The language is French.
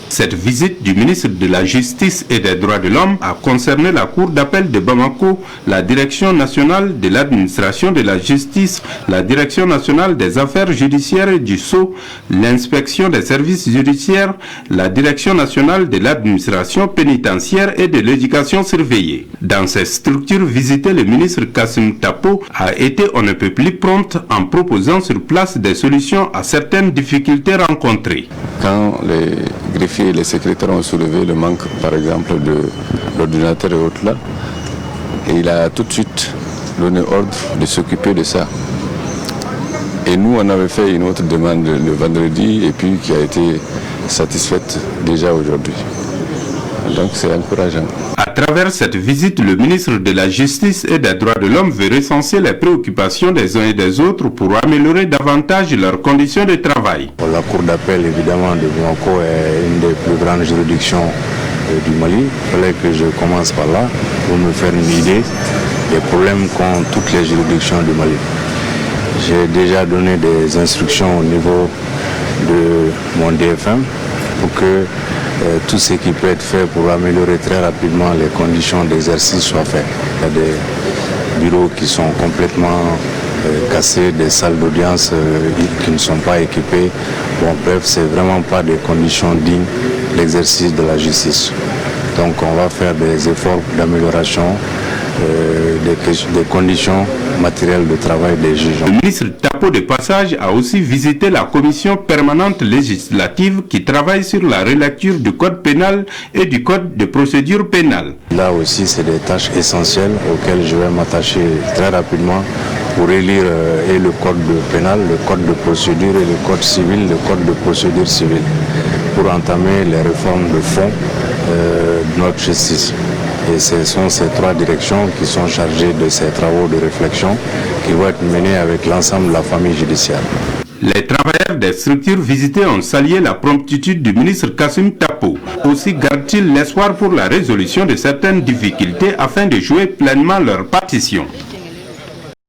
Cette visite du ministre de la Justice et des Droits de l'Homme a concerné la Cour d'appel de Bamako, la Direction nationale de l'administration de la justice, la Direction nationale des affaires judiciaires et du Sceau, l'inspection des services judiciaires, la Direction nationale de l'administration pénitentiaire et de l'éducation surveillée. Dans ces structures visitées, le ministre Kassim Tapo a été on ne peut plus prompt en proposant sur place des solutions à certaines difficultés rencontrées. Quand les greffiers et les secrétaires ont soulevé le manque, par exemple, de l'ordinateur et autres là, et il a tout de suite donné ordre de s'occuper de ça. Et nous, on avait fait une autre demande le vendredi et puis qui a été satisfaite déjà aujourd'hui. Donc c'est encourageant. À travers cette visite, le ministre de la Justice et des Droits de l'Homme veut recenser les préoccupations des uns et des autres pour améliorer davantage leurs conditions de travail. La Cour d'appel, évidemment, de Bamako est une des plus grandes juridictions du Mali. Il fallait que je commence par là pour me faire une idée des problèmes qu'ont toutes les juridictions du Mali. J'ai déjà donné des instructions au niveau de mon DFM pour que tout ce qui peut être fait pour améliorer très rapidement les conditions d'exercice soit fait. Il y a des bureaux qui sont complètement cassés, des salles d'audience qui ne sont pas équipées. Bon, bref, c'est vraiment pas des conditions dignes de l'exercice de la justice. Donc on va faire des efforts d'amélioration des conditions matérielles de travail des juges. Le ministre Tapo de passage a aussi visité la commission permanente législative qui travaille sur la relecture du code pénal et du code de procédure pénale. Là aussi, c'est des tâches essentielles auxquelles je vais m'attacher très rapidement pour élire le code pénal, le code de procédure et le code civil, le code de procédure civile, pour entamer les réformes de fond de notre justice. Et ce sont ces trois directions qui sont chargées de ces travaux de réflexion qui vont être menés avec l'ensemble de la famille judiciaire. Les travailleurs des structures visitées ont salué la promptitude du ministre Kassim Tapo. Aussi gardent-ils l'espoir pour la résolution de certaines difficultés afin de jouer pleinement leur partition.